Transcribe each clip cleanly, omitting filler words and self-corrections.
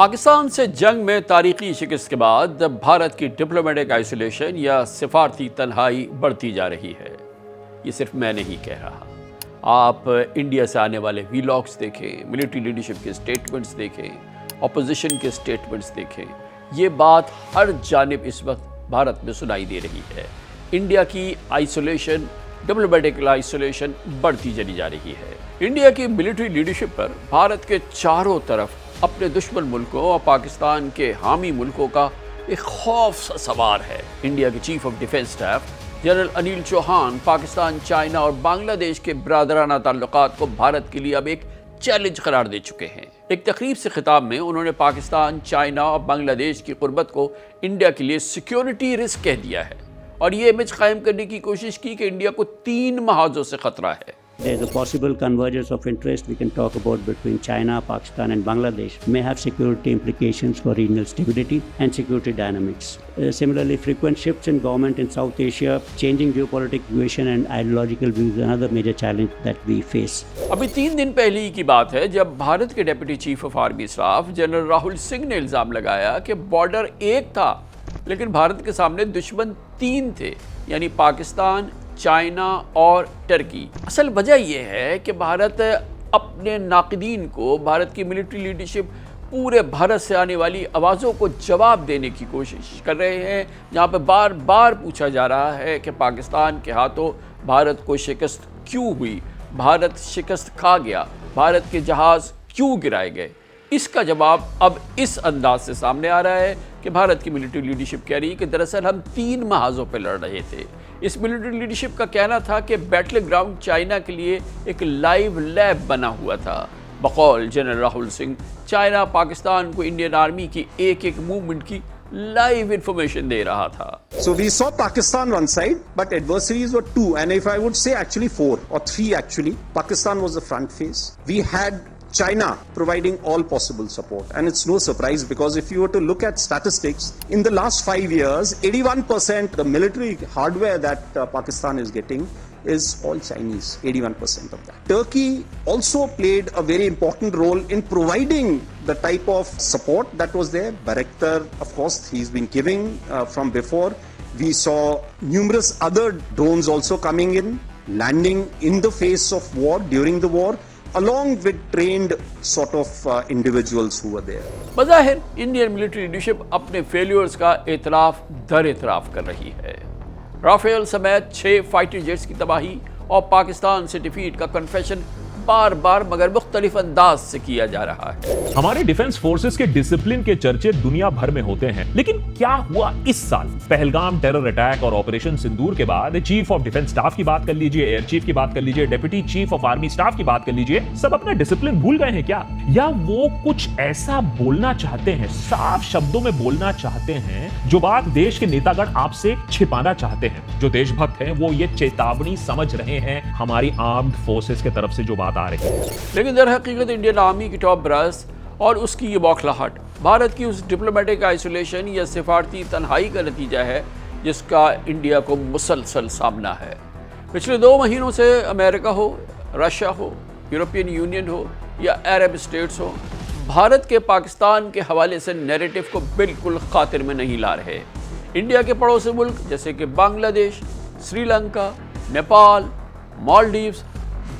پاکستان سے جنگ میں تاریخی شکست کے بعد بھارت کی ڈپلومیٹک آئسولیشن یا سفارتی تنہائی بڑھتی جا رہی ہے۔ یہ صرف میں نہیں کہہ رہا، آپ انڈیا سے آنے والے ویلاگز دیکھیں، ملٹری لیڈرشپ کے سٹیٹمنٹس دیکھیں، اپوزیشن کے سٹیٹمنٹس دیکھیں، یہ بات ہر جانب اس وقت بھارت میں سنائی دے رہی ہے۔ انڈیا کی آئسولیشن، ڈپلومیٹک آئسولیشن بڑھتی چلی جا رہی ہے۔ انڈیا کی ملٹری لیڈرشپ پر بھارت کے چاروں طرف اپنے دشمن ملکوں اور پاکستان کے حامی ملکوں کا ایک خوف سا سوار ہے۔ انڈیا کے chief of defence staff general Anil Chauhan Pakistan, China اور بنگلہ دیش کے برادرانہ تعلقات کو بھارت کے لیے اب ایک چیلنج قرار دے چکے ہیں۔ ایک تقریب سے خطاب میں انہوں نے پاکستان، چائنا اور بنگلہ دیش کی قربت کو انڈیا کے لیے سیکیورٹی رسک کہہ دیا ہے اور یہ امیج قائم کرنے کی کوشش کی کہ انڈیا کو 3 محاذوں سے خطرہ ہے۔ There is a possible convergence of interest we can talk about between China, Pakistan and Bangladesh may have security implications for regional stability and security dynamics. Similarly, frequent shifts in government in South Asia, changing geopolitical equation and ideological views is another major challenge that we face. ابھی 3 دن پہلے ہی کی بات ہے جب بھارت کے deputy chief of army staff general Rahul Singh نے الزام لگایا کہ بارڈر ایک تھا لیکن بھارت کے سامنے دشمن 3 تھے، یعنی پاکستان، چائنا اور ٹرکی۔ اصل وجہ یہ ہے کہ بھارت اپنے ناقدین کو بھارت کی ملٹری لیڈرشپ پورے بھارت سے آنے والی آوازوں کو جواب دینے کی کوشش کر رہے ہیں، جہاں پہ بار بار پوچھا جا رہا ہے کہ پاکستان کے ہاتھوں بھارت کو شکست کیوں ہوئی، بھارت شکست کھا گیا، بھارت کے جہاز کیوں گرائے گئے۔ اس کا جواب اب اس انداز سے سامنے آ رہا ہے کہ بھارت کی ملٹری لیڈرشپ کہہ رہی ہے کہ دراصل ہم 3 محاذوں پہ لڑ رہے تھے۔ اس ملٹری لیڈرشپ کا کہنا تھا کہ بیٹل گراؤنڈ چائنا کے لیے ایک لائیو لیب بنا ہوا تھا۔ بقول جنرل راہل سنگھ، چائنا پاکستان کو انڈین آرمی کی ایک موومنٹ کی لائیو انفارمیشن دے رہا تھا۔ So we saw Pakistan one side, but adversaries were 2, and if I would say actually 4 or 3 actually. Pakistan was the front face. We had China providing all possible support, and it's no surprise because if you were to look at statistics, in the last 5 years, 81% the military hardware that Pakistan is getting is all Chinese, 81% of that. Turkey also played a very important role in providing the type of support that was there. Bayraktar, of course, he's been giving from before. We saw numerous other drones also coming in, landing in the face of war, during the war, along with trained sort of individuals who were there. بظاہر Indian military leadership اپنے فیلیورز کا اعتراف در اعتراف کر رہی ہے۔ Rafale سمیت 6 fighter jets کی تباہی اور پاکستان سے ڈیفیٹ کا کنفیشن بار بار مگر مختلف انداز سے کیا جا رہا ہے۔ ہمارے ڈیفنس فورسز کے ڈسپلن کے چرچے دنیا بھر میں ہوتے ہیں، لیکن کیا ہوا اس سال؟ پہلگام ٹیرر اٹیک اور آپریشن سندور کے بعد چیف آف ڈیفنس اسٹاف کی بات کر لیجئے، ایئر چیف کی بات کر لیجئے، deputy chief of army staff کی بات کر لیجئے، سب اپنا ڈسپلن بھول گئے ہیں کیا؟ یا وہ کچھ ایسا بولنا چاہتے ہیں، صاف شبدوں میں بولنا چاہتے ہیں جو بات دیش کے نیتا گڑ آپ سے چھپانا چاہتے ہیں؟ جو دیش بھکت ہیں وہ یہ چیتاونی سمجھ رہے ہیں ہماری آرمڈ فورسز کی طرف سے جو بات آ رہی ہے۔ لیکن در حقیقت انڈین آرمی کی ٹاپ براس اور اس کی یہ بوکھلاہٹ بھارت کی اس ڈپلومیٹک آئسولیشن یا سفارتی تنہائی کا نتیجہ ہے جس کا انڈیا کو مسلسل سامنا ہے۔ پچھلے 2 مہینوں سے امریکہ ہو، رشیا ہو، یورپین یونین ہو یا عرب اسٹیٹس ہو، بھارت کے پاکستان کے حوالے سے نیریٹو کو بالکل خاطر میں نہیں لا رہے۔ انڈیا کے پڑوسی ملک جیسے کہ بنگلہ دیش، سری لنکا، نیپال، مالڈیوز،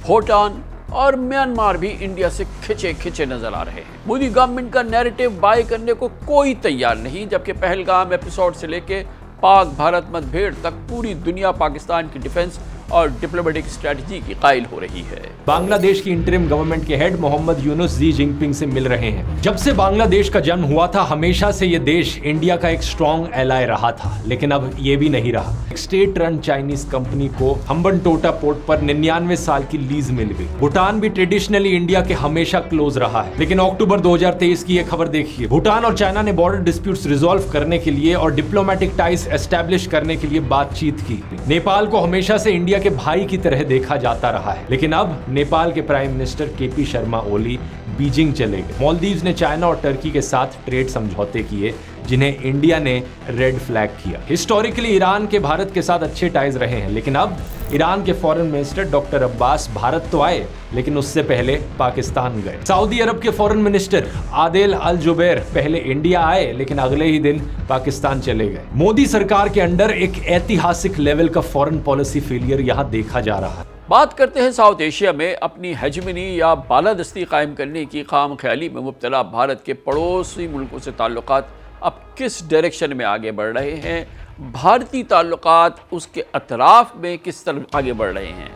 بھوٹان اور میانمار بھی انڈیا سے کھچے نظر آ رہے ہیں۔ مودی گورنمنٹ کا نیریٹو بائی کرنے کو کوئی تیار نہیں، جبکہ پہلگام ایپیسوڈ سے لے کے پاک بھارت مت بھیڑ تک پوری دنیا پاکستان کی ڈیفنس اور ڈپلومیٹک اسٹریٹجی کی قائل ہو رہی ہے۔ بنگلہ دیش کی انٹرم گورنمنٹ کے ہیڈ محمد یونس زی جن پنگ سے مل رہے ہیں۔ جب سے بنگلہ دیش کا جنم ہوا تھا ہمیشہ سے یہ دیش انڈیا کا ایک اسٹرانگ ایلائی رہا تھا، لیکن اب یہ بھی نہیں رہا۔ ایک اسٹیٹ رن چائنیز کمپنی کو ہمبن ٹوٹا پورٹ پر 99 سال کی لیز مل گئی۔ بھوٹان بھی ٹریڈیشنلی انڈیا کے ہمیشہ کلوز رہا ہے، لیکن اکتوبر 2023 کی یہ خبر دیکھیے، بھوٹان اور چائنا نے بارڈر ڈسپیوٹس ریزالو کرنے کے لیے اور ڈپلومیٹک ٹائز اسٹیبلش کرنے کے لیے بات چیت کی۔ نیپال کو ہمیشہ سے انڈیا کے بھائی کی طرح دیکھا جاتا رہا ہے، لیکن اب نیپال کے پرائم منسٹر کے پی شرما اولی बीजिंग चले गए। मालदीव्स ने चाइना और टर्की के साथ ट्रेड समझौते किए जिन्हें इंडिया ने रेड फ्लैग किया। हिस्टोरिकली ईरान के भारत के साथ अच्छे टाइज रहे हैं, लेकिन अब ईरान के foreign minister doctor Abbas Bharat तो आए, लेकिन उससे पहले पाकिस्तान गए। सऊदी अरब के फॉरेन मिनिस्टर आदेल अल जुबैर पहले इंडिया आए, लेकिन अगले ही दिन पाकिस्तान चले गए। मोदी सरकार के अंडर एक ऐतिहासिक लेवल का फॉरेन पॉलिसी फेलियर यहां देखा जा रहा है। बात करते हैं साउथ एशिया में अपनी हेजमनी या बालादस्ती कायम करने की खाम ख्याली में मुब्तला भारत के पड़ोसी मुल्कों से ताल्लुकात अब किस डायरेक्शन में आगे बढ़ रहे हैं, भारतीय ताल्लुकात उसके अतराफ में किस तरह आगे बढ़ रहे हैं।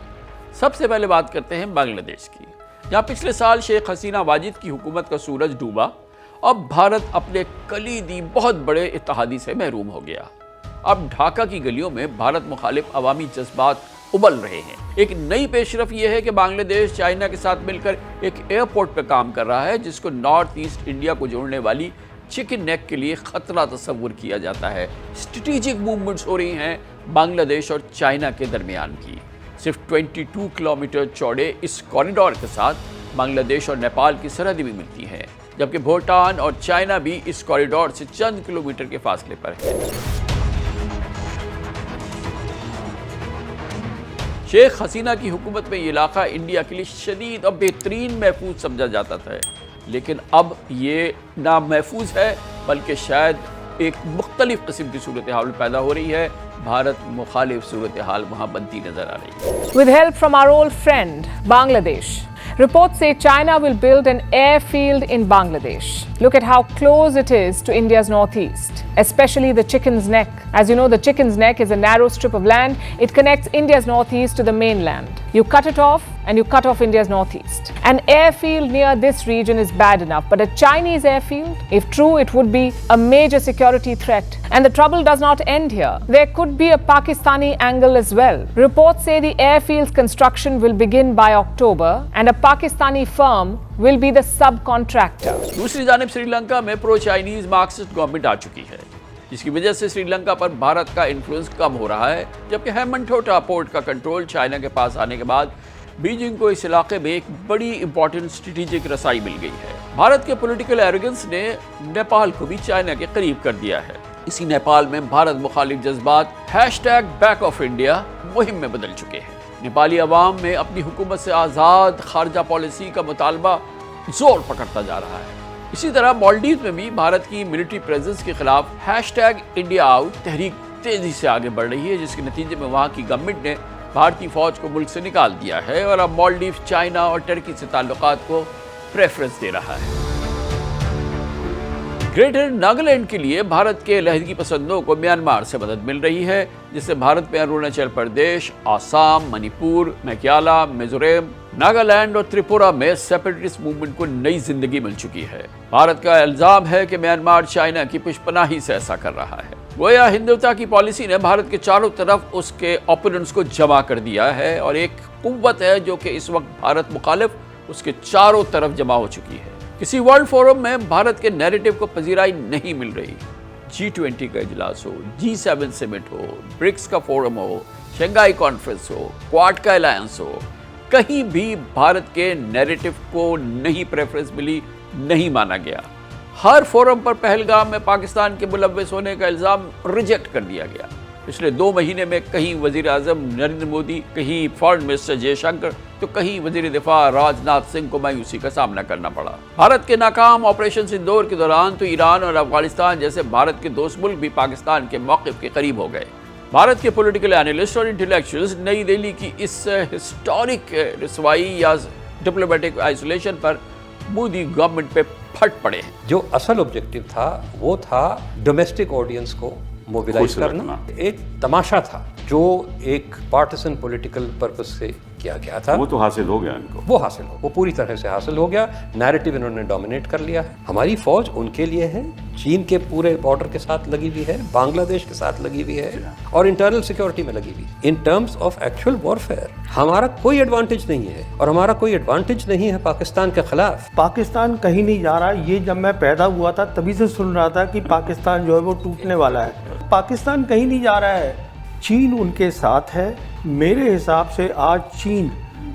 सबसे पहले बात करते हैं बांग्लादेश की, जहाँ पिछले साल शेख हसीना वाजिद की हुकूमत का सूरज डूबा। अब भारत अपने कलीदी बहुत बड़े इत्तेहादी से महरूम हो गया। अब ढाका की गलियों में भारत मुखालिफ अवामी जज्बात उबल रहे हैं। एक नई पेशरफ ये है कि बांग्लादेश चाइना के साथ मिलकर एक एयरपोर्ट पर काम कर रहा है, जिसको नॉर्थ ईस्ट इंडिया को जोड़ने वाली चिकन नेक के लिए खतरा तस्वुर किया जाता है। स्ट्रेटेजिक मूवमेंट्स हो रही हैं बांग्लादेश और चाइना के दरमियान की। सिर्फ 22 किलोमीटर चौड़े इस कॉरिडोर के साथ बांग्लादेश और नेपाल की सरहद भी मिलती है, जबकि भूटान और चाइना भी इस कॉरिडोर से चंद किलोमीटर के फासले पर है। शेख हसीना की हुकूमत में ये इलाका इंडिया के लिए शदीद और बेहतरीन महफूज समझा जाता था, लेकिन अब ये ना महफूज है बल्कि शायद एक मुख्तलिफ किस्म की सूरत हाल पैदा हो रही है। भारत मुखालिफ सूरत हाल वहाँ बनती नजर आ रही है। With help from our old friend, Bangladesh, reports say China will build an airfield in Bangladesh. Look at how close it is to India's northeast, especially the Chicken's Neck. As you know, the Chicken's Neck is a narrow strip of land. It connects India's northeast to the mainland. You cut it off and you cut off India's northeast. An airfield near this region is bad enough, but a Chinese airfield, if true, it would be a major security threat. And the trouble does not end here. There could be a Pakistani angle as well. Reports say the airfield's construction will begin by October and a Pakistani firm will be the subcontractor. दूसरी जानिब श्रीलंका में pro Chinese Marxist government आ चुकी है, जिसकी वजह से श्रीलंका पर भारत का इन्फ्लुएंस कम हो रहा है, जबकि हेमनटोटा पोर्ट का कंट्रोल चाइना के पास आने के बाद बीजिंग को इस इलाके में एक बड़ी इंपॉर्टेंट स्ट्रेटेजिक रसाई मिल गई है। भारत के पॉलिटिकल एरोगेंस ने नेपाल को भी चाइना के करीब कर दिया है। इसी नेपाल में भारत मुखालिफ जज्बात #बैक ऑफ इंडिया मुहिम में बदल चुके हैं। नेपाली अवाम में अपनी हुकूमत से आज़ाद खारजा पॉलिसी का मुतालबा जोर पकड़ता जा रहा है। इसी तरह मालदीव में भी भारत की मिलिट्री प्रेजेंस के खिलाफ #इंडिया आउट तहरीक तेजी से आगे बढ़ रही है, जिसके नतीजे में वहाँ की गवर्नमेंट ने भारतीय फौज को मुल्क से निकाल दिया है और अब मालदीव चाइना और टर्की से ताल्लुकात को प्रेफरेंस दे रहा है। ग्रेटर नागालैंड के लिए भारत के लहदगी पसंदों को म्यांमार से मदद मिल रही है, जिससे भारत में अरुणाचल प्रदेश, आसाम, मणिपुर, मेघालय, मिजोरम, नागालैंड और त्रिपुरा में सेपरेटिस्ट मूवमेंट को नई जिंदगी मिल चुकी है। भारत का इल्जाम है कि म्यांमार चाइना की पुष्पनाही से ऐसा कर रहा है। गोया हिंदुत्व की पॉलिसी ने भारत के चारों तरफ उसके ओपोनेंट्स को जमा कर दिया है और एक कुव्वत है जो कि इस वक्त भारत मुखालिफ उसके चारों तरफ जमा हो चुकी है। किसी वर्ल्ड फोरम में भारत के नैरेटिव को पजीराई नहीं मिल रही। G20 का इजलास हो, G7 समिट हो, ब्रिक्स का फोरम हो, शंघाई कॉन्फ्रेंस हो, क्वाड का अलायंस हो, कहीं भी भारत के नैरेटिव को नहीं प्रेफरेंस मिली, नहीं माना गया। हर फोरम पर पहलगाम में पाकिस्तान के मुलव्वस होने का इल्ज़ाम रिजेक्ट कर दिया गया। पिछले 2 महीने में कहीं वज़ीर आज़म नरेंद्र मोदी, कहीं फॉरेन मिनिस्टर जयशंकर, तो कहीं वज़ीर दिफा राजनाथ सिंह को मायूसी का सामना करना पड़ा। भारत के नाकाम ऑपरेशन सिंदूर के दौरान तो ईरान और अफगानिस्तान जैसे भारत के दोस्त मुल्क भी पाकिस्तान के मौक़िफ़ के करीब हो गए। भारत के पॉलिटिकल एनालिस्ट और इंटेलेक्चुअल्स नई दिल्ली की इस हिस्टोरिक रिसवाई या डिप्लोमेटिक आइसोलेशन पर मोदी गवर्नमेंट पे फट पड़े हैं। जो असल ऑब्जेक्टिव था वो था डोमेस्टिक ऑडियंस को मोबिलाइज करना। एक तमाशा था जो एक पार्टिसन पॉलिटिकल पर्पस से किया गया था, वो तो हासिल हो गया इनको। वो हासिल हो, वो पूरी तरह से हासिल हो गया। नैरेटिव इन्होंने डोमिनेट कर लिया है। हमारी फौज उनके लिए है, चीन के पूरे बॉर्डर के साथ लगी हुई है, बांग्लादेश के साथ लगी हुई है और इंटरनल सिक्योरिटी में लगी हुई। In terms of actual warfare हमारा कोई एडवांटेज नहीं है और हमारा कोई एडवांटेज नहीं है पाकिस्तान के खिलाफ। पाकिस्तान कहीं नहीं जा रहा। ये जब मैं पैदा हुआ था तभी से सुन रहा था कि पाकिस्तान जो है वो टूटने वाला है। पाकिस्तान कहीं नहीं जा रहा है, चीन उनके साथ है। मेरे हिसाब से आज चीन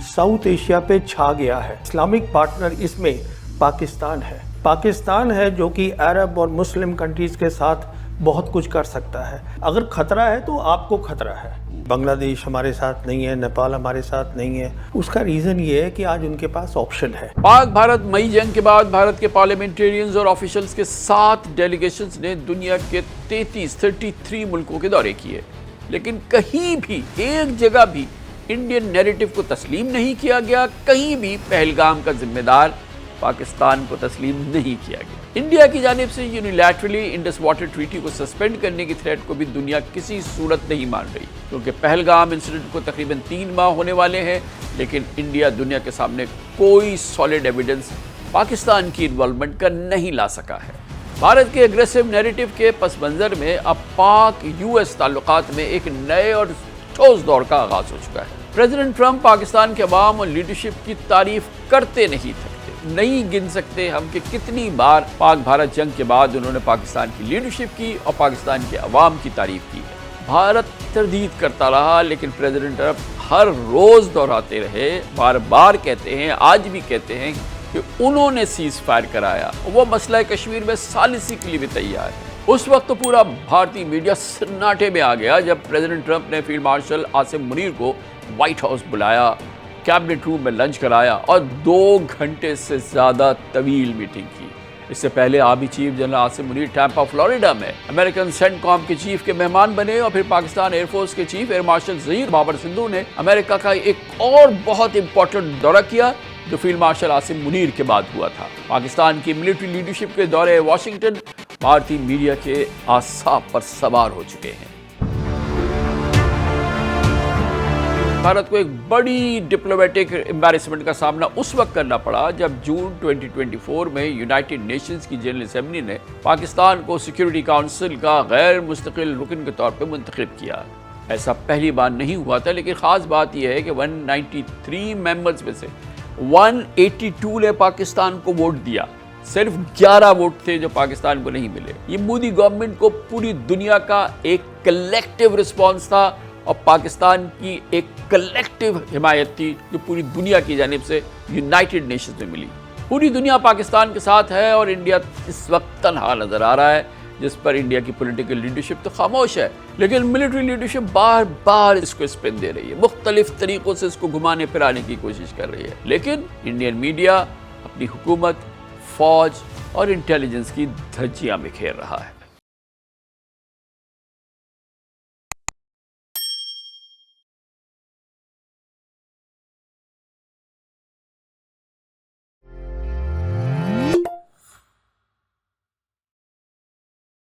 साउथ एशिया पे छा गया है। इस्लामिक पार्टनर इसमें पाकिस्तान है जो कि अरब और मुस्लिम कंट्रीज के साथ बहुत कुछ कर सकता है। अगर खतरा है तो आपको खतरा है। बांग्लादेश हमारे साथ नहीं है, नेपाल हमारे साथ नहीं है। उसका रीज़न ये है कि आज उनके पास ऑप्शन है। पाक भारत मई जंग के बाद भारत के पार्लियामेंटेरियंस और ऑफिशियल्स के 7 डेलीगेशंस ने दुनिया के 33 मुल्कों के दौरे किए, लेकिन कहीं भी एक जगह भी इंडियन नैरेटिव को तस्लीम नहीं किया गया। कहीं भी पहलगाम का जिम्मेदार पाकिस्तान को तस्लीम नहीं किया गया। इंडिया की जानिब से यूनिलैटरली इंडस वाटर ट्रीटी को सस्पेंड करने की थ्रेट को भी दुनिया किसी सूरत नहीं मान रही, क्योंकि पहलगाम इंसिडेंट को तकरीबन 3 माह होने वाले हैं, लेकिन इंडिया दुनिया के सामने कोई सॉलिड एविडेंस पाकिस्तान की इन्वॉल्वमेंट का नहीं ला सका है। भारत के एग्रेसिव नैरेटिव के पस मंज़र में अब पाक यूएस ताल्लुकात में एक नए और ठोस दौर का आगाज हो चुका है। प्रेसिडेंट ट्रंप पाकिस्तान के अवाम और लीडरशिप की तारीफ करते नहीं थकते। नहीं गिन सकते हम कि कितनी बार पाक भारत जंग के बाद उन्होंने पाकिस्तान की लीडरशिप की और पाकिस्तान के अवाम की तारीफ की है। भारत तरदीद करता रहा, लेकिन प्रेसिडेंट ट्रंप हर रोज दोहराते रहे, बार बार कहते हैं, आज भी कहते हैं कि उन्होंने सीज फायर कराया। वो मसला कश्मीर में सालिसी के लिए भी तैयार है। उस वक्त तो पूरा भारतीय मीडिया सन्नाटे में आ गया जब प्रेसिडेंट ट्रंप ने फील्ड मार्शल आसिम मुनीर को व्हाइट हाउस बुलाया, कैबिनेट रूम में लंच कराया और 2 घंटे से ज़्यादा तवील मीटिंग की। इससे पहले army chief general Asim Munir Tampa Florida में अमेरिकन सेंटकॉम के चीफ के मेहमान बने और फिर पाकिस्तान एयरफोर्स के chief air marshal Zaheer Babar Sidhu ने अमेरिका का एक और बहुत इंपॉर्टेंट दौरा किया, जो फील्ड मार्शल आसिम मुनीर के बाद हुआ था। पाकिस्तान की मिलिट्री लीडरशिप के दौरे वाशिंगटन भारतीय मीडिया के आसाब पर सवार हो चुके हैं। भारत को एक बड़ी डिप्लोमेटिक एम्बैरेसमेंट का सामना उस वक्त करना पड़ा जब जून 2024 में यूनाइटेड नेशंस की जनरल असेंबली ने पाकिस्तान को सिक्योरिटी काउंसिल का गैर मुस्तकिल रुकन के तौर पर मुंतखब किया। ऐसा पहली बार नहीं हुआ था, लेकिन ख़ास बात यह है कि 193 मेंबर्स में से 182 ने पाकिस्तान को वोट दिया। सिर्फ 11 वोट थे जो पाकिस्तान को नहीं मिले। ये मोदी गवर्नमेंट को पूरी दुनिया का एक कलेक्टिव रिस्पॉन्स था और पाकिस्तान की एक कलेक्टिव हिमायत थी जो पूरी दुनिया की जानिब से यूनाइटेड नेशंस में मिली। पूरी दुनिया पाकिस्तान के साथ है और इंडिया इस वक्त तन्हा नजर आ रहा है, जिस पर इंडिया की पॉलिटिकल लीडरशिप तो खामोश है, लेकिन मिलिट्री लीडरशिप बार बार इसको स्पिन दे रही है, मुख्तलिफ तरीकों से इसको घुमाने फिराने की कोशिश कर रही है। लेकिन इंडियन मीडिया अपनी हुकूमत, फौज और इंटेलिजेंस की धज्जियां बिखेर रहा है।